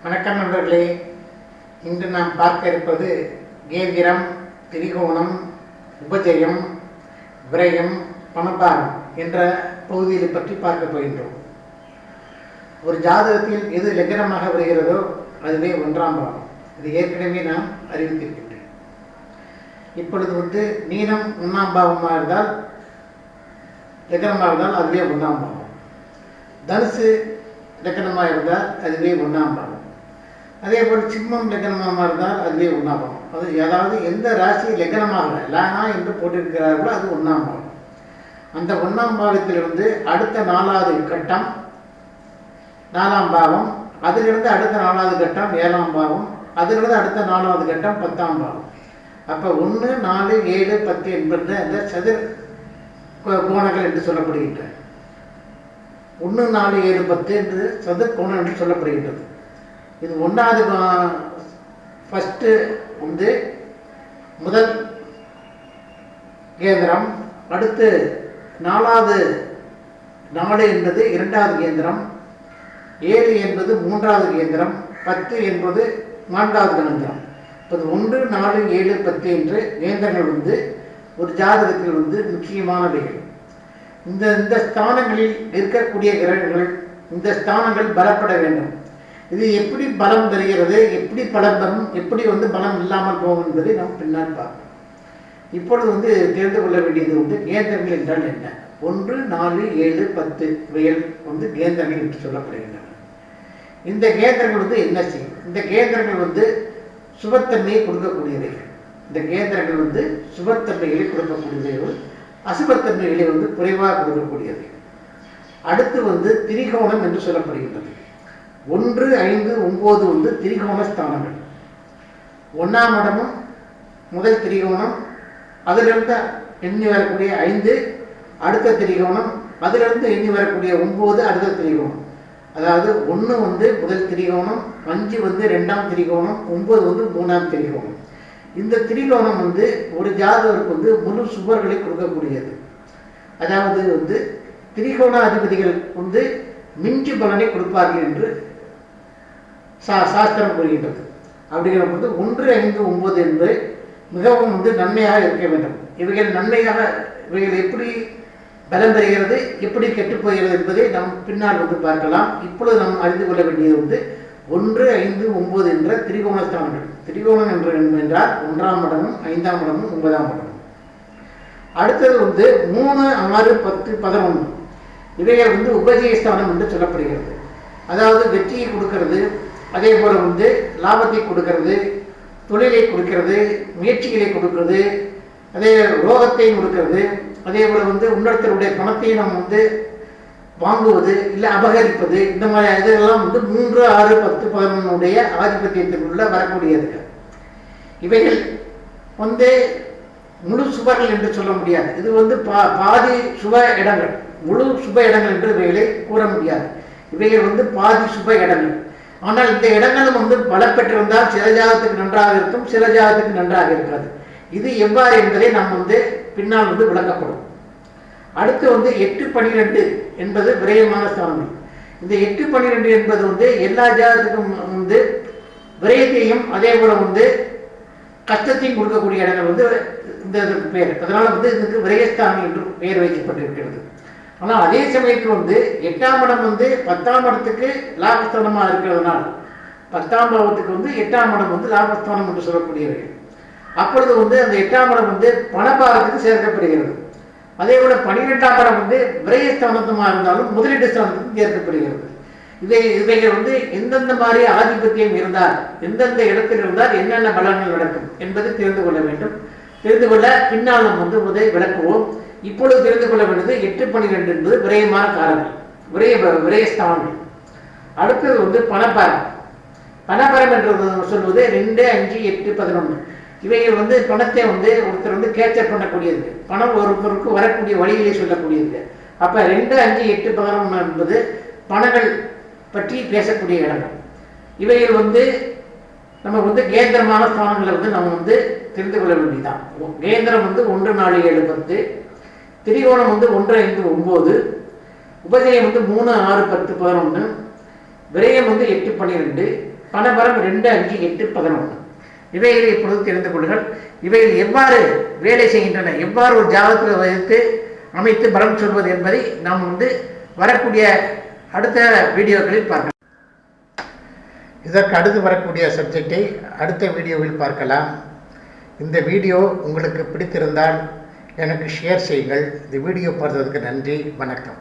வணக்கம் நண்பர்களே. இன்று நாம் பார்க்க இருப்பது கேந்திரம், திரிகோணம், உபஜயம், விரயம், பணபாரம் என்ற பகுதியில் பற்றி பார்க்க போகின்றோம். ஒரு ஜாதகத்தில் எது லக்னமாக வருகிறதோ அதுவே ஒன்றாம் பாவம். இது ஏற்கனவே நாம் அறிவித்திருக்கின்றேன். இப்பொழுது மீனம் ஒன்றாம் பாவமாக இருந்தால், லக்னமாக இருந்தால் அதுவே ஒன்றாம் பாவம். தனுசு லக்னமாக இருந்தால் அதுவே ஒன்றாம் பாவம். அதே போல் சிம்மம் லக்னமாக இருந்தால் அதுவே ஒன்றாம் பாவம். அது அதாவது எந்த ராசி லக்னமாக லானா என்று போட்டிருக்கிறார்களோ அது ஒன்றாம் பாவம். அந்த ஒன்றாம் பாவத்திலிருந்து அடுத்த 4வது கட்டம் 4ஆம் பாவம், அதிலிருந்து அடுத்த 4வது கட்டம் 7ஆம் பாவம், அதிலிருந்து அடுத்த 4வது கட்டம் 10ஆம் பாவம். அப்போ 1, 4, 7, 10 என்பது அந்த சதுர் கோணங்கள் என்று சொல்லப்படுகின்றன. 1, 4, 7, 10 என்று சதுர் கோணம் என்று சொல்லப்படுகின்றது. இது 1வது ஃபஸ்ட்டு முதல் கேந்திரம், அடுத்து 4வது 4 என்பது 2வது கேந்திரம், 7 என்பது 3வது கேந்திரம், 10 என்பது 4வது கேந்திரம். இப்போது 1, 4, 7, 10 என்று கேந்திரங்கள் ஒரு ஜாதகத்தில் முக்கியமானவைகள். இந்த ஸ்தானங்களில் இருக்கக்கூடிய கிரகங்கள், இந்த ஸ்தானங்கள் பலப்பட வேண்டும். இது எப்படி பலம் பெறுகிறது, எப்படி பலம் பெறும், எப்படி பலம் இல்லாமல் போகும் என்பதை நாம் பின்னால் பார்ப்போம். இப்பொழுது தெரிந்து கொள்ள வேண்டியது கேந்திரங்கள் என்றால் என்ன. 1, 4, 7, 10 இவைகள் கேந்திரங்கள் என்று சொல்லப்படுகின்றன. இந்த கேந்திரங்கள் என்ன செய்யும்? இந்த கேந்திரங்கள் சுபத்தன்மையை கொடுக்கக்கூடியவைகள். இந்த கேந்திரங்கள் சுபத்தன்மைகளை கொடுக்கக்கூடியவைகள், அசுபத்தன்மைகளை குறைவாக கொடுக்கக்கூடியவை. அடுத்து திரிகோணம் என்று சொல்லப்படுகின்றது. 1, 5, 9 திரிகோண ஸ்தானங்கள். 1ஆம் இடமும் முதல் திரிகோணம், அதிலிருந்து எண்ணி வரக்கூடிய 5 அடுத்த திரிகோணம், அதிலிருந்து எண்ணி வரக்கூடிய 9 அடுத்த திரிகோணம். அதாவது 1 முதல் திரிகோணம், 5 2ஆம் திரிகோணம், 9 3ஆம் திரிகோணம். இந்த திரிகோணம் ஒரு ஜாதகருக்கு முழு சுபர்களை கொடுக்கக்கூடியது. அதாவது திரிகோண அதிபதிகள் மிஞ்சி பலனை கொடுப்பார்கள் என்று சாஸ்திரம் கூறுகின்றது. அப்படிங்கிற போது 1, 5, 9 என்று மிகவும் நன்மையாக இருக்க வேண்டும். இவைகள் எப்படி பலம் பெறுகிறது, எப்படி கெட்டுப்போகிறது என்பதை நாம் பின்னால் பார்க்கலாம். இப்பொழுது நாம் அறிந்து கொள்ள வேண்டியது 1, 5, 9 என்ற திரிகோண ஸ்தானங்கள். திரிகோணம் என்றால் 1ஆம் இடமும் 5ஆம் இடமும் 9ஆம் இடமும். அடுத்தது 3, 6, 10, 11 இவைகள் உபஜயஸ்தானம் என்று சொல்லப்படுகிறது. அதாவது வெற்றியை கொடுக்கிறது, அதே போல் லாபத்தை கொடுக்கிறது, தொழிலை கொடுக்கிறது, முயற்சிகளை கொடுக்கிறது, அதே ரோகத்தை கொடுக்கிறது. அதே போல் இன்னொருத்தருடைய பணத்தை நாம் வாங்குவது இல்லை அபகரிப்பது, இந்த மாதிரி இதெல்லாம் 3, 6, 10, 11 ஆதிபத்தியத்திற்குள்ள வரக்கூடியது. இவைகள் முழு சுபர்கள் என்று சொல்ல முடியாது. இது பாதி சுப இடங்கள், முழு சுப இடங்கள் என்று இவைகளை கூற முடியாது. இவைகள் பாதி சுப இடங்கள். ஆனால் இந்த இடங்களும் பலப்பெற்றிருந்தால் சில ஜாதகத்துக்கு நன்றாக இருக்கும், சில ஜாதகத்துக்கு நன்றாக இருக்காது. இது எவ்வாறு என்பதை நாம் பின்னால் விளக்கப்படும். அடுத்து 8, 12 என்பது விரயமான ஸ்தானங்கள். இந்த 8, 12 என்பது எல்லா ஜாதகத்துக்கும் விரயத்தையும் அதே போல கஷ்டத்தையும் கொடுக்கக்கூடிய இடங்கள் இந்த பேர். அதனால இதுக்கு விரயஸ்தானம் என்று பெயர் வைக்கப்பட்டிருக்கிறது. ஆனால் அதே சமயத்தில் 8ஆம் இடம் 10ஆம் இடத்துக்கு லாபஸ்தானமாக இருக்கிறதுனால் 10ஆம் பாவத்துக்கு 8ஆம் இடம் லாபஸ்தானம் என்று சொல்லக்கூடியவை. அப்பொழுது அந்த 8ஆம் இடம் பணபாரத்துக்கு சேர்க்கப்படுகிறது. அதே போல 12ஆம் இடம் விரயஸ்தானத்துமா இருந்தாலும் முதலீட்டு ஸ்தானத்துக்கு சேர்க்கப்படுகிறது. இவைகள் எந்தெந்த மாதிரி ஆதிபத்தியம் இருந்தால், எந்தெந்த இடத்தில் இருந்தால் என்னென்ன பலன்கள் நடக்கும் என்பதை தெரிந்து கொள்ள வேண்டும். தெரிந்து கொள்ள பின்னால் நாம் விளக்குவோம். இப்பொழுது தெரிந்து கொள்ள வேண்டியது 8, 12 என்பது விரயமான காரங்கள், விரயஸ்தானங்கள். அடுத்தது பணப்பாரம். பணப்பாரம் என்று சொல்வது 2, 5, 8, 11 இவைகள் பணத்தை ஒருத்தர் கேப்சர் பண்ணக்கூடியது. பணம் ஒருத்தருக்கு வரக்கூடிய வழிகளை சொல்லக்கூடியது. அப்போ 2, 5, 8, 11 என்பது பணங்கள் பற்றி பேசக்கூடிய இடங்கள். இவைகள் நம்ம கேந்திரமான ஸ்தானங்களை நம்ம தெரிந்து கொள்ள வேண்டியதுதான். கேந்திரம் 1, 4, 7, 10, திரிகோணம் 1, 5, 9, உபஜயம் 3, 6, 10, 11, விரயம் 8, 12, பணபரம் 2, 5, 8, 11. இவைகளை இப்பொழுது தெரிந்து கொள்ளுங்கள். இவைகள் எவ்வாறு வேலை செய்கின்றன, எவ்வாறு ஒரு ஜாதகத்தில் வைத்து அமைத்து பலம் சொல்வது என்பதை நாம் வரக்கூடிய அடுத்த வீடியோக்களில் பார்க்கலாம். இதற்கு அடுத்து வரக்கூடிய சப்ஜெக்டை அடுத்த வீடியோவில் பார்க்கலாம். இந்த வீடியோ உங்களுக்கு பிடித்திருந்தால் எனக்கு ஷேர் செய்யுங்கள். இந்த வீடியோ பார்த்ததுக்கு நன்றி. வணக்கம்.